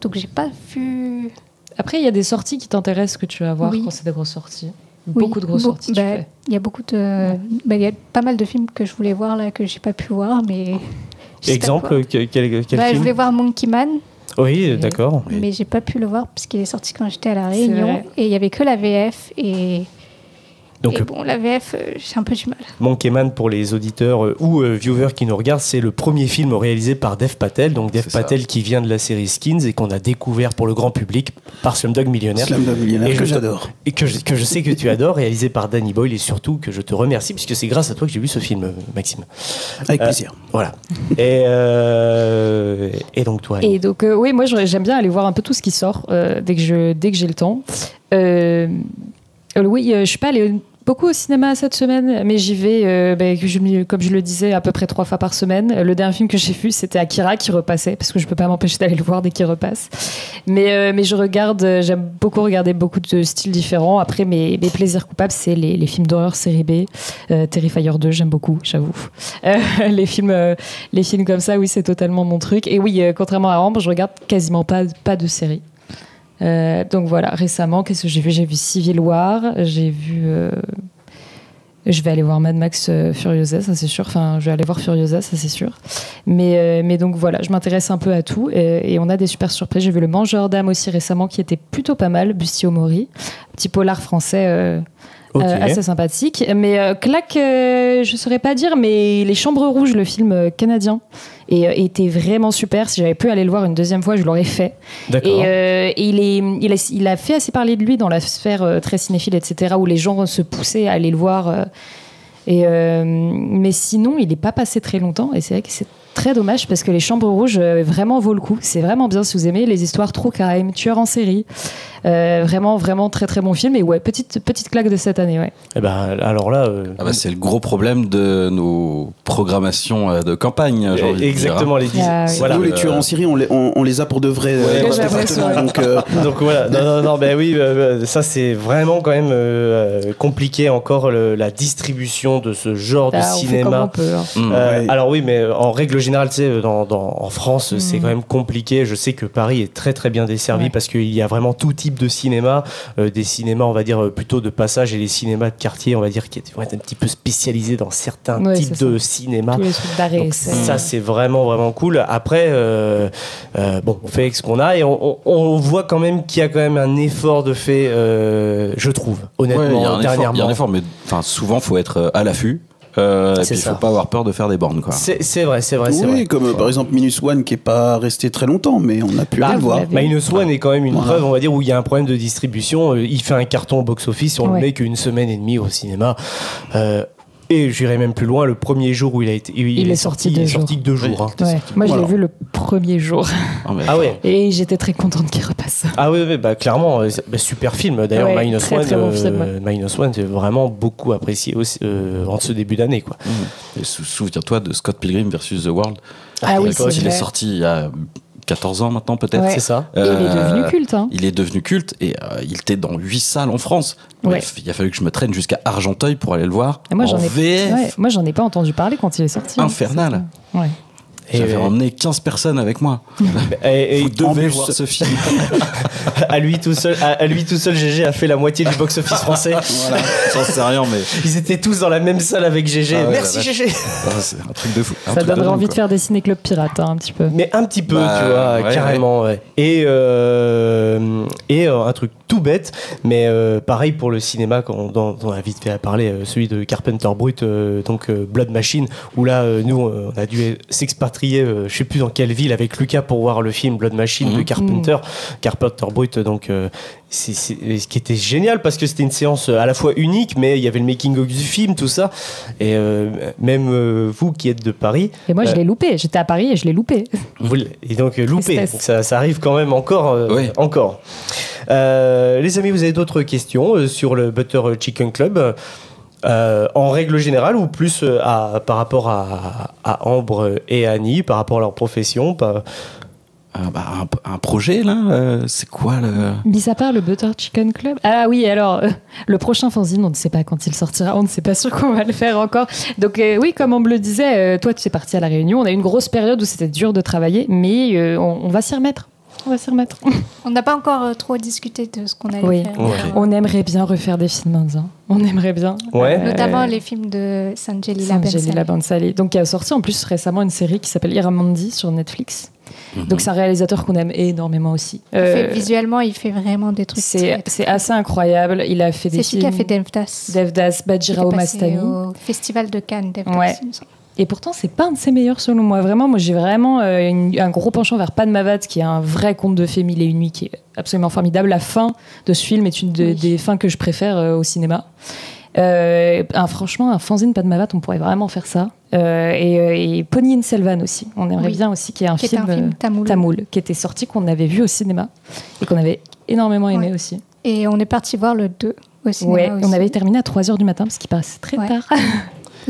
donc j'ai pas vu... Après, il y a des sorties qui t'intéressent que tu vas voir Oui. quand c'est des grosses sorties. Oui, Beaucoup de grosses sorties. tu fais. Il y a beaucoup de... il y a pas mal de films que je voulais voir là, que j'ai pas pu voir, mais... je sais pas Exemple, quoi. quel Je film? voulais voir Monkey Man, Oui, d'accord. mais j'ai pas pu le voir puisqu'il est sorti quand j'étais à La C'est Réunion vrai. et il y avait que la VF et Donc, bon, la VF, j'ai un peu du mal. Monkey Man, pour les auditeurs ou viewers qui nous regardent, c'est le premier film réalisé par Dev Patel. Donc Dev C'est ça. Patel qui vient de la série Skins et qu'on a découvert pour le grand public par Slumdog Millionnaire. Slumdog Millionnaire, Et que je- j'adore. Et que je sais que tu adores, réalisé par Danny Boyle, et surtout que je te remercie puisque c'est grâce à toi que j'ai vu ce film, Maxime. Avec plaisir. Voilà. Et donc toi. Et donc, oui, moi, j'aime bien aller voir un peu tout ce qui sort dès que j'ai le temps. Oui, je suis pas allée beaucoup au cinéma cette semaine, mais j'y vais, comme je le disais, à peu près 3 fois par semaine. Le dernier film que j'ai vu, c'était Akira qui repassait, parce que je peux pas m'empêcher d'aller le voir dès qu'il repasse. Mais j'aime beaucoup regarder beaucoup de styles différents. Après, mes plaisirs coupables, c'est les films d'horreur série B. Terrifier 2, j'aime beaucoup, j'avoue. Les films comme ça, oui, c'est totalement mon truc. Et oui, contrairement à Ambre, je regarde quasiment pas de séries. Donc voilà, récemment, qu'est-ce que j'ai vu? J'ai vu Civil War, j'ai vu... je vais aller voir Mad Max Furiosa, ça c'est sûr. Enfin, je vais aller voir Furiosa, ça c'est sûr. Mais donc voilà, je m'intéresse un peu à tout. Et on a des super surprises. J'ai vu Le Mangeur d'âme aussi récemment, qui était plutôt pas mal. Busti Omori, petit polar français assez sympathique. Mais claque, je saurais pas dire, mais Les Chambres Rouges, le film canadien, était vraiment super. Si j'avais pu aller le voir une deuxième fois, je l'aurais fait. D'accord. Et il a fait assez parler de lui dans la sphère très cinéphile, etc., où les gens se poussaient à aller le voir. Mais sinon, il n'est pas passé très longtemps et c'est vrai que c'est très dommage parce que Les Chambres Rouges vraiment vaut le coup. C'est vraiment bien si vous aimez les histoires true crime, tueurs en série. Vraiment, vraiment très très bon film. Et ouais, petite claque de cette année. Ouais. Et ben alors là, c'est le gros problème de nos programmations de campagne. J'ai envie de exactement dire. les Voilà, nous les tueurs en série, on les a pour de vrai. Ouais, dans cet appartement, donc voilà. Non, ben oui, ça c'est vraiment quand même compliqué encore la distribution de ce genre de On fait cinéma. comme on peut, hein. Ouais. Alors oui, mais en règle générale, tu sais, en France, c'est quand même compliqué. Je sais que Paris est très très bien desservi parce qu'il y a vraiment tout type de cinéma, des cinémas, on va dire plutôt de passage, et les cinémas de quartier, on va dire, qui vont être un petit peu spécialisés dans certains types de cinéma. Tous les trucs d'arrêt. Donc ça c'est vraiment vraiment cool. Après bon, on fait avec ce qu'on a et on voit quand même qu'il y a quand même un effort de fait, je trouve, honnêtement. Il y a dernièrement un effort, mais souvent faut être à l'affût. Et puis il faut pas avoir peur de faire des bornes, quoi. C'est vrai. Oui, comme par exemple Minus One qui est pas resté très longtemps, mais on a pu aller le voir. Minus One est quand même une preuve, on va dire, où il y a un problème de distribution. Il fait un carton au box-office, on le met qu'une semaine et demie au cinéma. Et j'irai même plus loin, le premier jour où il est sorti, il est sorti que 2 jours. Hein. Ouais. Moi, je l'ai vu le premier jour. Ah ouais. Et j'étais très contente qu'il repasse. Ah oui, bah clairement, super film. D'ailleurs, Ouais, Minus très, One, très bon film. Minus One, c'est vraiment beaucoup apprécié aussi, en ce début d'année, quoi. Et souviens-toi de Scott Pilgrim versus The World. Ah oui, quand c'est il est vrai. sorti il y a 14 ans maintenant, peut-être. Ouais. C'est ça. Et il est devenu culte. Hein. Il est devenu culte et il était dans 8 salles en France. Bref, il a fallu que je me traîne jusqu'à Argenteuil pour aller le voir. Et moi, en VF. Moi, j'en ai pas entendu parler quand il est sorti. Infernal. Ouais. J'avais emmené 15 personnes avec moi. Et Vous devez voir ce film. à lui tout seul, GG a fait la moitié du box-office français. Voilà, j'en sais rien, mais. Ils étaient tous dans la même salle avec GG. Ah ouais, Merci GG. C'est un truc de fou. Ça donnerait envie de faire des ciné-clubs pirates, un petit peu. Mais un petit peu, Bah, tu vois, ouais, carrément. Ouais. Et un truc tout bête, mais pareil pour le cinéma, quand on a vite fait à parler, celui de Carpenter Brut, donc Blood Machine, où là, nous, on a dû s'expatrier, je sais plus dans quelle ville, avec Lucas pour voir le film Blood Machine de Carpenter Brut, donc c'est ce qui était génial parce que c'était une séance à la fois unique, mais il y avait le making of du film, tout ça, et même vous qui êtes de Paris, et moi je l'ai loupé, j'étais à Paris et je l'ai loupé. Et donc loupé, donc ça arrive quand même encore. Les amis, vous avez d'autres questions sur le Butter Chicken Club, en règle générale, ou plus par rapport à Ambre et Annie, par rapport à leur profession, un projet là, c'est quoi le. Mis à part le Butter Chicken Club. Ah oui, alors le prochain fanzine, on ne sait pas quand il sortira, on ne sait pas sûr qu'on va le faire encore. Donc oui, comme on me le disait, toi tu es parti à La Réunion, on a eu une grosse période où c'était dur de travailler, mais on va s'y remettre. On n'a pas encore trop discuté de ce qu'on allait faire. Ouais. On aimerait bien refaire des films indiens. On aimerait bien. Ouais. Notamment les films de Sanjay Leela Bhansali. Donc, il a sorti en plus récemment une série qui s'appelle Iramandi sur Netflix. Donc, c'est un réalisateur qu'on aime énormément aussi. Visuellement, il fait vraiment des trucs. C'est assez incroyable. Il a fait des films. C'est celui qui a fait Devdas, Bajirao Mastani. Au Festival de Cannes, Devdas. Ouais. Et pourtant, c'est pas un de ses meilleurs selon moi. Vraiment, moi, j'ai vraiment un gros penchant vers Padmavat, qui est un vrai conte de fées Mille et une nuits, qui est absolument formidable. La fin de ce film est une des fins que je préfère au cinéma. Franchement, un fanzine Padmavat, on pourrait vraiment faire ça. Et Ponniyin Selvan aussi. On aimerait bien aussi qu'il y ait un film tamoul, qui était sorti, qu'on avait vu au cinéma et qu'on avait énormément aimé aussi. Et on est parti voir le 2 au cinéma. Ouais, aussi. on avait terminé à 3h du matin parce qu'il passait très tard.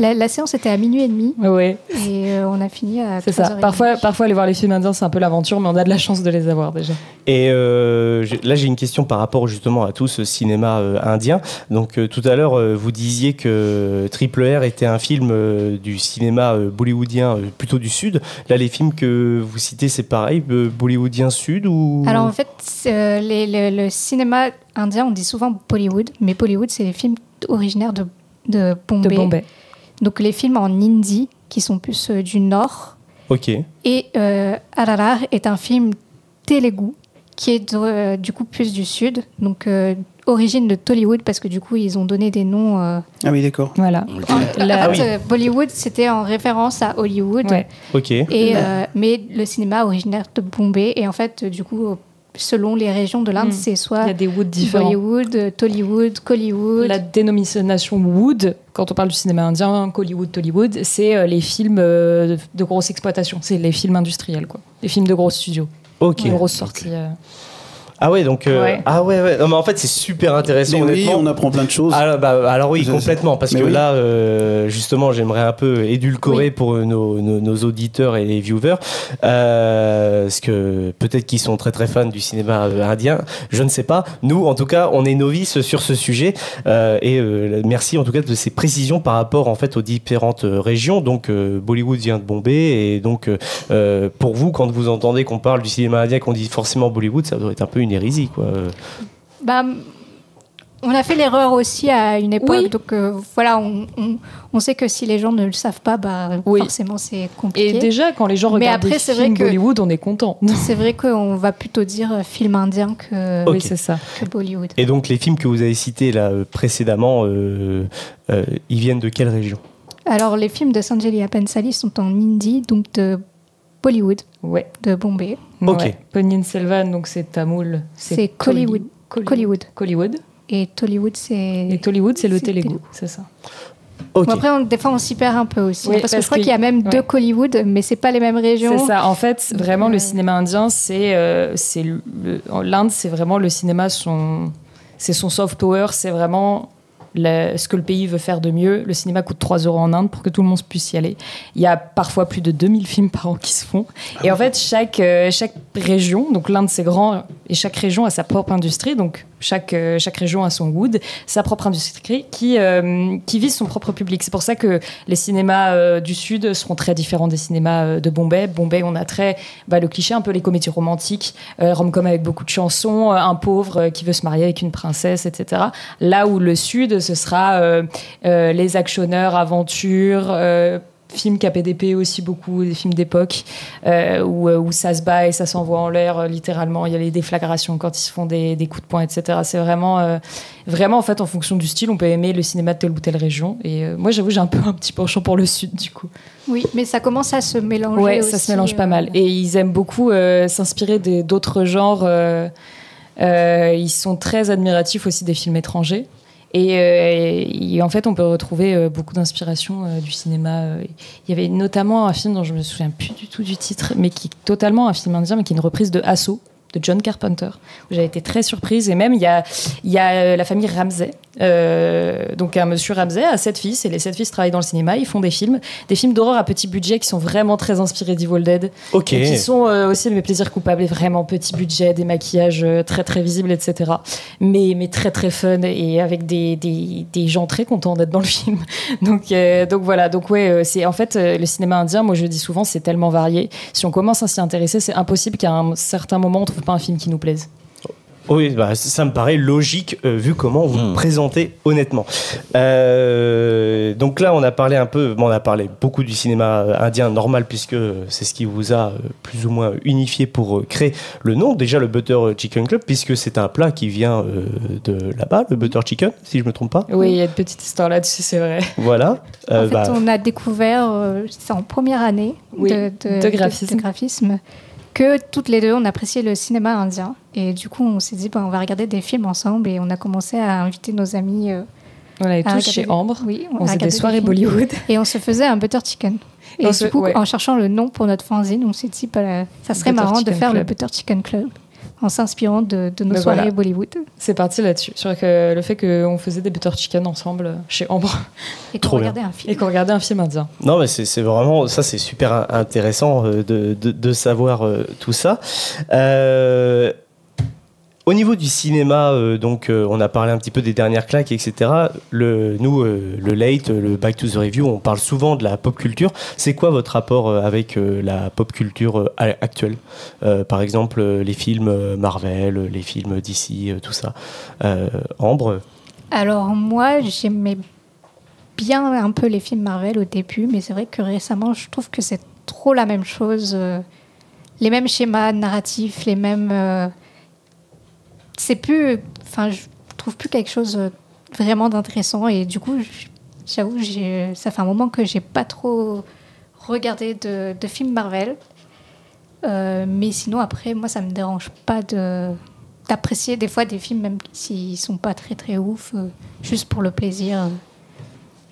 La séance était à 12h30. Ouais. Et on a fini à 3h30. C'est ça. Parfois, aller voir les films indiens, c'est un peu l'aventure, mais on a de la chance de les avoir déjà. Et là, j'ai une question par rapport justement à tout ce cinéma indien. Donc, tout à l'heure, vous disiez que Triple R était un film du cinéma bollywoodien, plutôt du Sud. Là, les films que vous citez, c'est pareil, bollywoodien Sud ou... Alors, en fait, le cinéma indien, on dit souvent Bollywood, mais Bollywood, c'est les films originaires de Bombay. Donc les films en hindi, qui sont plus du nord. Ok. Et RRR est un film Telugu, qui est du coup plus du sud. Donc origine de Tollywood, parce que du coup, ils ont donné des noms... Ah oui, d'accord. Voilà. Bollywood, c'était en référence à Hollywood. Ouais. Ok. Et, mais le cinéma originaire de Bombay. Et en fait, du coup... selon les régions de l'Inde, c'est Il soit y a des woods différents. Bollywood, Tollywood, Collywood. La dénomination wood, quand on parle du cinéma indien, Collywood, Tollywood, c'est les films de grosse exploitation. C'est les films industriels, quoi. Les films de gros studios. Ok. Les grosses sorties. Ah ouais, donc Ouais. ah ouais. Non, mais en fait, c'est super intéressant. Mais oui, honnêtement. on apprend plein de choses. Alors oui, Je- complètement, parce mais que oui. là, justement, j'aimerais un peu édulcorer Oui. pour nos auditeurs et les viewers, parce que peut-être qu'ils sont très très fans du cinéma indien, je ne sais pas. Nous, en tout cas, on est novices sur ce sujet, et merci en tout cas de ces précisions par rapport en fait aux différentes régions. Donc Bollywood vient de Bombay, et donc pour vous, quand vous entendez qu'on parle du cinéma indien, qu'on dit forcément Bollywood, ça doit être un peu une hérésie, quoi. Bah, on a fait l'erreur aussi à une époque, Oui. donc voilà, on sait que si les gens ne le savent pas, bah, Oui. forcément c'est compliqué. Et déjà, quand les gens Mais regardent après, des c'est vrai films que- Bollywood, on est content. C'est vrai qu'on va plutôt dire film indien que, Ok. Oui, c'est ça. que Bollywood. Et donc les films que vous avez cités là précédemment, ils viennent de quelle région? Alors les films de Sanjay Pansali sont en hindi, donc de Bollywood, Ouais. de Bombay. Ok. Ouais. Ponniyin Selvan, donc c'est tamoul. C'est Collywood. Collywood. Collywood. Et Tollywood, c'est... Et Tollywood, c'est le c'est Telugu. Telugu. C'est ça. Ok. Bon, après, des fois, on s'y perd un peu aussi. Oui, parce que parce je crois que- qu'il y a même ouais. deux Collywood, mais c'est pas les mêmes régions. C'est ça. En fait, vraiment, le Ouais. cinéma indien, l'Inde, c'est vraiment le cinéma, c'est son soft power, c'est vraiment ce que le pays veut faire de mieux. Le cinéma coûte 3 € en Inde pour que tout le monde puisse y aller. Il y a parfois plus de 2000 films par an qui se font. Et en fait, chaque région, donc l'Inde c'est grand, et chaque région a sa propre industrie, donc chaque région a son wood, sa propre industrie qui vise son propre public. C'est pour ça que les cinémas du Sud seront très différents des cinémas de Bombay. Bombay, on a le cliché, un peu les comédies romantiques, rom-com avec beaucoup de chansons, un pauvre qui veut se marier avec une princesse, etc. Là où le Sud, ce sera les actionneurs, aventures, films KPDP aussi beaucoup, des films d'époque où ça se bat et ça s'envoie en l'air littéralement. Il y a les déflagrations quand ils se font des coups de poing, etc. C'est vraiment en fait en fonction du style, on peut aimer le cinéma de telle ou telle région. Et moi, j'avoue, j'ai un petit penchant pour le Sud du coup. Oui, mais ça commence à se mélanger Ouais, aussi. ça se mélange pas mal. Et ils aiment beaucoup s'inspirer d'autres genres. Ils sont très admiratifs aussi des films étrangers. Et en fait, on peut retrouver beaucoup d'inspiration du cinéma. Il y avait notamment un film dont je me souviens plus du tout du titre, mais qui est totalement un film indien, mais qui est une reprise de Assaut de John Carpenter, où j'avais été très surprise. Et même, il y a la famille Ramsay. Donc, un monsieur Ramsay a 7 fils, et les 7 fils travaillent dans le cinéma. Ils font des films d'horreur à petit budget qui sont vraiment très inspirés d'Evil Dead. Ok. Et qui sont aussi mes plaisirs coupables, et vraiment petit budget, des maquillages très très visibles, etc. Mais très très fun, et avec des gens très contents d'être dans le film. Donc voilà. Donc ouais, c'est en fait le cinéma indien. Moi, je dis souvent, c'est tellement varié. Si on commence à s'y intéresser, c'est impossible qu'à un certain moment on trouve pas un film qui nous plaise. Oui, ça me paraît logique vu comment vous le présentez honnêtement. Donc là, on a parlé beaucoup du cinéma indien normal puisque c'est ce qui vous a plus ou moins unifié pour créer le nom. Déjà le Butter Chicken Club puisque c'est un plat qui vient de là-bas, le Butter Chicken, si je me trompe pas. Oui, il y a une petite histoire là-dessus, c'est vrai. Voilà. En fait, on a découvert, c'est en première année Oui, de graphisme, que toutes les deux, on appréciait le cinéma indien. Et du coup, on s'est dit, on va regarder des films ensemble. Et on a commencé à inviter nos amis. On allait tous regarder chez Ambre. Oui, On faisait des soirées films. Bollywood. Et on se faisait un butter chicken. Et du coup, en cherchant le nom pour notre fanzine, on s'est dit, ça serait Butter marrant de Chicken faire Club. le Butter Chicken Club en s'inspirant de nos Mais soirées voilà. Bollywood. C'est parti là-dessus. Sur le fait qu'on faisait des butter chicken ensemble chez Ambre Et qu'on Trop bien. regardait un film. et qu'on regardait un film indien. Non, mais c'est vraiment ça, c'est super intéressant de savoir tout ça. Au niveau du cinéma, on a parlé un petit peu des dernières claques, etc. Le Late, le Back to the Review, on parle souvent de la pop culture. C'est quoi votre rapport avec la pop culture actuelle? Par exemple, les films Marvel, les films DC, tout ça. Ambre? Alors moi, j'aimais bien un peu les films Marvel au début, mais c'est vrai que récemment, je trouve que c'est trop la même chose. Les mêmes schémas narratifs, les mêmes... c'est plus... Enfin, je trouve plus quelque chose vraiment d'intéressant. Et du coup, j'avoue, ça fait un moment que j'ai pas trop regardé de films Marvel. Mais sinon, après, moi, ça me dérange pas d'apprécier des fois des films, même s'ils sont pas très très ouf, juste pour le plaisir.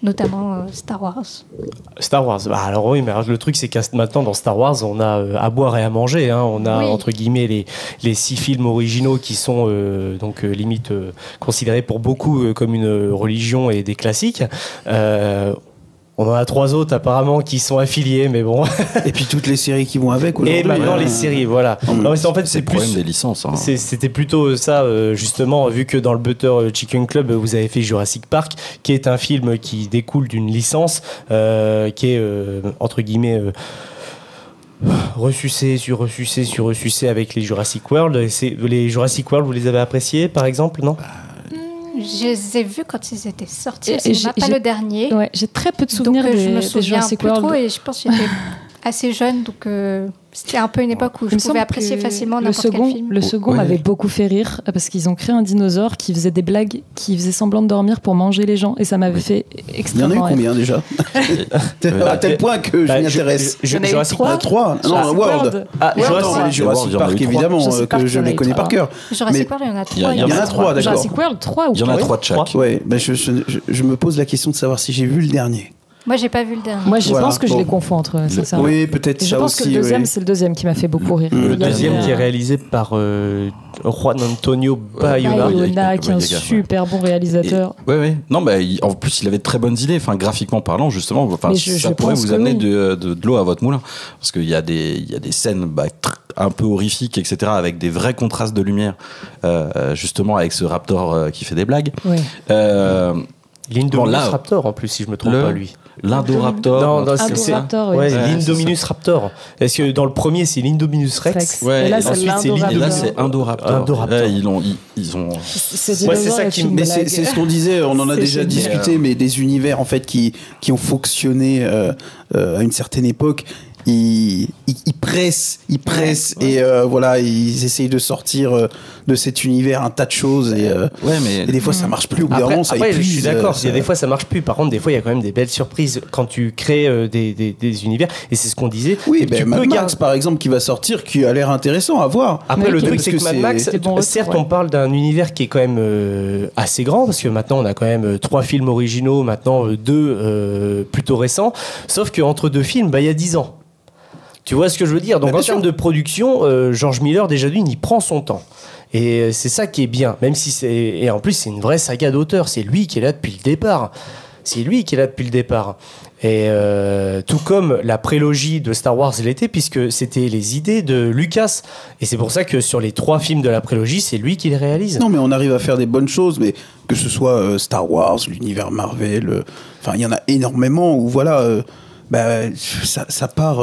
Notamment Star Wars. Star Wars. Bah, alors oui, mais alors, le truc c'est qu'à maintenant dans Star Wars, on a à boire et à manger. Hein. On a entre guillemets les 6 films originaux qui sont limite considérés pour beaucoup comme une religion et des classiques. On en a 3 autres apparemment qui sont affiliés, mais bon. Et puis toutes les séries qui vont avec aujourd'hui. Et maintenant les séries, voilà. Non, mais en fait, c'est le problème plus des licences. Hein. C'était plutôt ça, justement, vu que dans le Butter Chicken Club, vous avez fait Jurassic Park, qui est un film qui découle d'une licence qui est, entre guillemets, ressucé avec les Jurassic World. Les Jurassic World, vous les avez appréciés, par exemple, non ? Je les ai vus quand ils étaient sortis, c'est pas le dernier. Ouais, j'ai très peu de souvenirs donc, des je me souviens Jurassic plus World. trop et je pense que j'étais assez jeune, donc c'était un peu une époque où je pouvais apprécier facilement n'importe quel film. Le second m'avait beaucoup fait rire parce qu'ils ont créé un dinosaure qui faisait des blagues, qui faisait semblant de dormir pour manger les gens et ça m'avait fait extrêmement rire. Il y en a eu combien déjà à tel point que je m'y intéresse. Jurassic Park 3 non, World. Jurassic Park évidemment que je les connais par cœur. Jurassic World, il y en a 3. Il y en a 3, d'accord. Jurassic World 3 ou il y en a 3 de chaque. Ouais, je me pose la question de savoir si j'ai vu le dernier. Moi, j'ai pas vu le dernier. Moi, je pense que je les confonds entre eux, sincèrement. Oui, peut-être ça aussi. Je pense que le deuxième, c'est le deuxième qui m'a fait beaucoup rire. Le deuxième qui est réalisé par Juan Antonio Bayona, qui est un super bon réalisateur. Oui. Non, bah, en plus, il avait de très bonnes idées. Enfin, graphiquement parlant, justement, ça pourrait vous amener de l'eau à votre moulin. Parce qu'il y a des scènes un peu horrifiques, etc., avec des vrais contrastes de lumière, justement, avec ce raptor qui fait des blagues. Ouais. L'Indominus Raptor, en plus, si je me trompe pas, lui. L'Indoraptor. L'Indominus Raptor. Est-ce que dans le premier, c'est l'Indominus Rex et là, ensuite, c'est Indoraptor. Ils ont... C'est ça qui me... Mais c'est ce qu'on disait, on en a déjà discuté, mais des univers, en fait, qui ont fonctionné à une certaine époque. Ils pressent et voilà, ils essayent de sortir de cet univers un tas de choses et des fois ça marche plus au bout d'un moment, ça épuise. Je suis d'accord, des fois ça marche plus. Par contre, des fois il y a quand même des belles surprises quand tu crées des univers et c'est ce qu'on disait. Oui, Mad Max par exemple qui va sortir, qui a l'air intéressant à voir. Après le truc c'est que Mad Max, certes on parle d'un univers qui est quand même assez grand parce que maintenant on a quand même 3 films originaux, maintenant 2 plutôt récents. Sauf qu'entre 2 films, il y a 10 ans. Tu vois ce que je veux dire ? Donc en termes de production, George Miller déjà d'une, il prend son temps. Et c'est ça qui est bien, même si et en plus c'est une vraie saga d'auteur. C'est lui qui est là depuis le départ. Et tout comme la prélogie de Star Wars l'était, puisque c'était les idées de Lucas. Et c'est pour ça que sur les 3 films de la prélogie, c'est lui qui les réalise. Non, mais on arrive à faire des bonnes choses, mais que ce soit Star Wars, l'univers Marvel, il y en a énormément où voilà. Ça part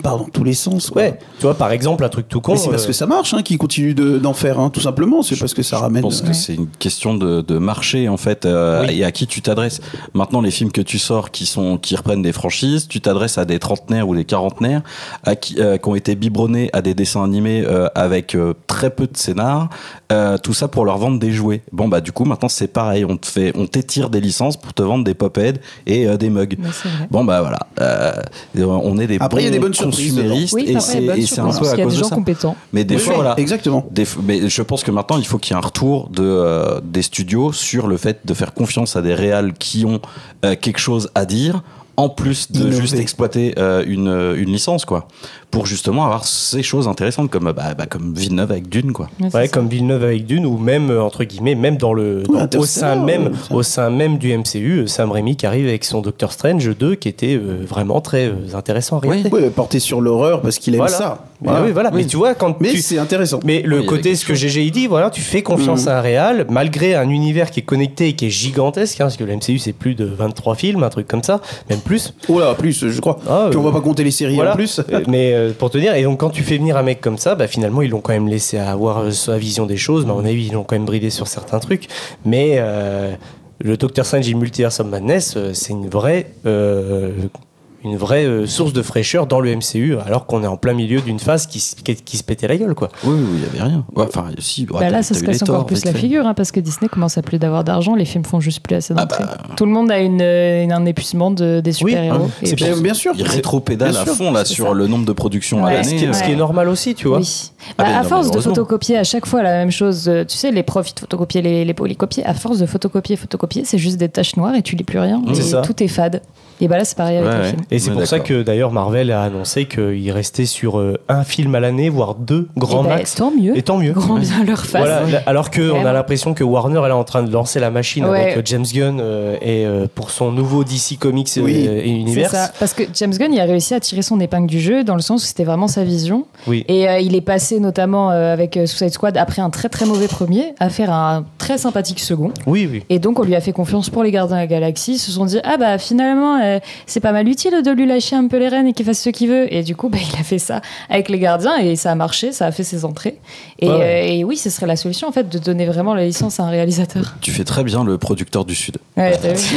dans tous les sens, quoi. Ouais, tu vois, par exemple, un truc tout con. Mais c'est parce que ça marche, qu'ils continuent d'en faire, tout simplement. C'est parce que ça ramène. Je pense que c'est une question de marché, en fait, et à qui tu t'adresses. Maintenant, les films que tu sors qui reprennent des franchises, tu t'adresses à des trentenaires ou des quarantenaires qui ont été biberonnés à des dessins animés avec très peu de scénar, tout ça pour leur vendre des jouets. Bon, du coup, maintenant, c'est pareil. On t'étire des licences pour te vendre des pop-heads et des mugs. Bon, voilà. On est des bons consuméristes et c'est un peu à cause de ça. Compétents. Mais des fois, voilà. Exactement. Mais je pense que maintenant, il faut qu'il y ait un retour des studios sur le fait de faire confiance à des réals qui ont quelque chose à dire, en plus de juste exploiter une licence, quoi. Pour justement avoir ces choses intéressantes comme Villeneuve avec Dune, quoi. Ouais, comme Villeneuve avec Dune, ou même entre guillemets même au sein même du MCU, Sam Raimi qui arrive avec son Doctor Strange 2 qui était vraiment très intéressant à regarder. Oui, porté sur l'horreur parce qu'il aime ça. Voilà. Oui. Mais tu vois c'est intéressant. Mais le côté ce que GG dit, voilà, tu fais confiance à un réal malgré un univers qui est connecté et qui est gigantesque, parce que le MCU c'est plus de 23 films, un truc comme ça, même plus. Plus, je crois. Puis on va pas compter les séries en plus. Mais pour te dire, et donc quand tu fais venir un mec comme ça, finalement ils l'ont quand même laissé avoir sa vision des choses, mais à mon avis ils l'ont quand même bridé sur certains trucs, mais le Doctor Strange et Multiverse of Madness, c'est une vraie une vraie source de fraîcheur dans le MCU, alors qu'on est en plein milieu d'une phase qui se pétait la gueule, quoi. Oui, il y avait rien. Ouais, enfin, si. Là, ça se casse encore plus la figure, hein, parce que Disney commence à plus d'avoir d'argent, les films font juste plus assez d'entrées. Tout le monde a un épuisement des super-héros. C'est bien sûr. Il rétro-pédale à fond là sur le nombre de productions à l'année. Ce qui est normal aussi, tu vois. Oui. À force de photocopier à chaque fois la même chose, tu sais, les profs de photocopier les polycopiers, à force de photocopier, c'est juste des taches noires et tu lis plus rien. Et tout est fade. Et là, c'est pareil avec le film. Et c'est pour ça que d'ailleurs Marvel a annoncé qu'il restait sur un film à l'année, voire 2 grands max. Tant mieux. Et tant mieux. Grand bien leur face. Voilà, alors qu'on a l'impression que Warner elle est en train de lancer la machine avec James Gunn et pour son nouveau DC Comics et Universe. C'est ça. Parce que James Gunn, il a réussi à tirer son épingle du jeu dans le sens où c'était vraiment sa vision. Oui. Et il est passé notamment avec Suicide Squad après un très très mauvais premier à faire un très sympathique second. Oui. Et donc on lui a fait confiance pour les Gardiens de la Galaxie. Ils se sont dit finalement c'est pas mal utile de lui lâcher un peu les rênes et qu'il fasse ce qu'il veut. Et du coup il a fait ça avec les Gardiens et ça a marché, ça a fait ses entrées. Et oui, ce serait la solution en fait de donner vraiment la licence à un réalisateur. Tu fais très bien le producteur du Sud. Ouais, t'as vu.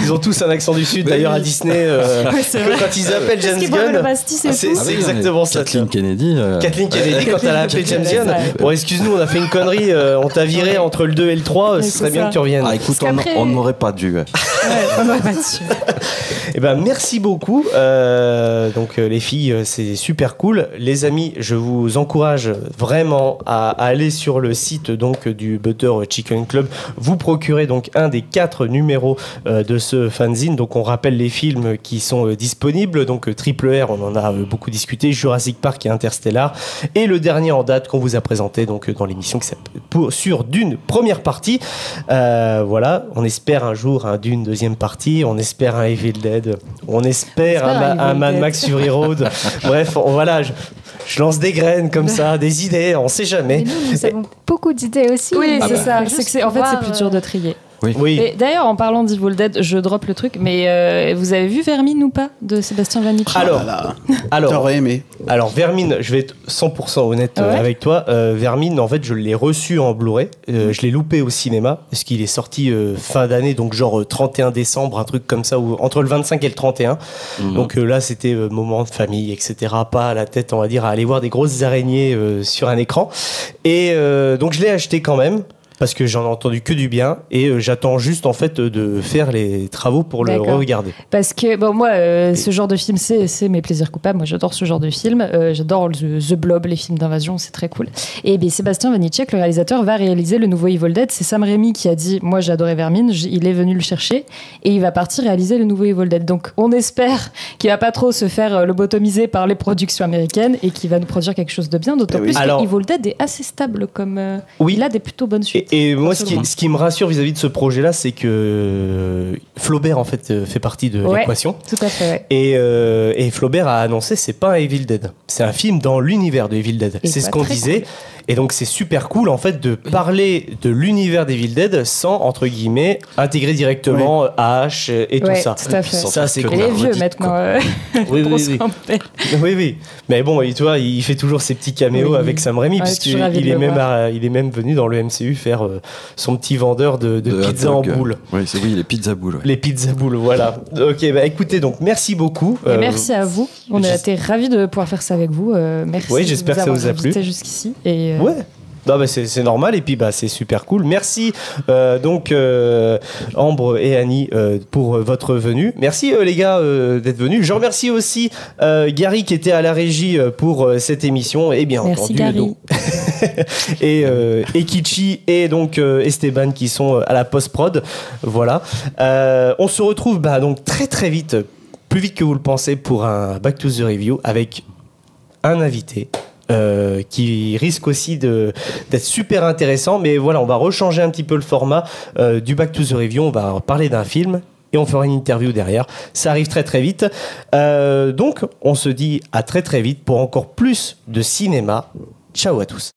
Ils ont tous un accent du Sud d'ailleurs à Disney. Quand ils appellent James Gunn, c'est exactement ça. Kathleen Kennedy, quand elle a appelé James Gunn, bon excuse-nous, on a fait une connerie, on t'a viré entre le 2 et le 3, ce serait bien que tu reviennes. Écoute, on n'aurait pas dû. On n'aurait pas dû. Eh ben merci beaucoup. Donc les filles, c'est super cool. Les amis, je vous encourage vraiment à aller sur le site donc du Butter Chicken Club. Vous procurez donc un des 4 numéros de ce fanzine. Donc on rappelle les films qui sont disponibles. Donc Triple R, on en a beaucoup discuté. Jurassic Park et Interstellar. Et le dernier en date qu'on vous a présenté donc dans l'émission qui s'appelle sur Dune première partie. Voilà, on espère un jour un Dune deuxième partie. On espère un Evil Dead. On espère un Mad Max Fury Road. Bref, voilà. Je lance des graines comme ça, des idées, on sait jamais. Mais nous avons beaucoup d'idées aussi. Oui, c'est ça. En fait, c'est plus dur de trier. Oui. Et d'ailleurs, en parlant d'Evil Dead, je drop le truc, mais vous avez vu Vermine ou pas de Sébastien Vannici? Alors, t'aurais aimé. Alors Vermine, je vais être 100% honnête avec toi. Vermine, en fait, je l'ai reçu en Blu-ray. Je l'ai loupé au cinéma parce qu'il est sorti fin d'année, donc genre 31 décembre, un truc comme ça, ou entre le 25 et le 31. Donc là, c'était moment de famille, etc. Pas à la tête, on va dire, à aller voir des grosses araignées sur un écran. Et donc je l'ai acheté quand même. Parce que j'en ai entendu que du bien et j'attends juste en fait de faire les travaux pour le regarder. Parce que moi ce genre de film c'est mes plaisirs coupables. Moi j'adore ce genre de film. J'adore The Blob, les films d'invasion, c'est très cool. Et Sébastien Vannici, le réalisateur, va réaliser le nouveau Evil Dead. C'est Sam Raimi qui a dit moi j'ai adoré Vermine, il est venu le chercher et il va partir réaliser le nouveau Evil Dead. Donc on espère qu'il va pas trop se faire lobotomiser par les productions américaines et qu'il va nous produire quelque chose de bien. D'autant plus que Evil Dead est assez stable comme il a des plutôt bonnes suites. Et moi, ce qui me rassure vis-à-vis de ce projet-là, c'est que Flaubert, en fait, fait partie de l'équation. Tout à fait, et Flaubert a annoncé, c'est pas un Evil Dead. C'est un film dans l'univers de Evil Dead. C'est ce qu'on disait. Cool. Et donc, c'est super cool, en fait, de parler de l'univers d'Evil Dead sans, entre guillemets, intégrer directement H et tout ça. Tout à fait. Ça, c'est cool. Et les vieux, maintenant. Oui. Mais bon, tu vois, il fait toujours ses petits caméos avec Sam Raimi, puisqu'il est même venu dans le MCU faire son petit vendeur de pizza en boule. Oui, les pizzas boules. Ouais. Les pizzas boules, voilà. Ok, écoutez, donc merci beaucoup. Et merci à vous. On a été ravis de pouvoir faire ça avec vous. Merci. Oui, j'espère que ça vous a plu. Jusqu'ici. Et ouais. Non, c'est normal et puis c'est super cool. Merci donc Ambre et Annie pour votre venue. Merci les gars d'être venus. Je remercie aussi Gary qui était à la régie pour cette émission et bien merci entendu Gary. Donc, et Kichi et donc Esteban qui sont à la post-prod. Voilà. On se retrouve donc très très vite, plus vite que vous le pensez, pour un Back to the Review avec un invité. Qui risque aussi d'être super intéressant, mais voilà, on va rechanger un petit peu le format du Back to the Review. On va parler d'un film et on fera une interview derrière. Ça arrive très très vite. Donc on se dit à très très vite pour encore plus de cinéma. Ciao à tous.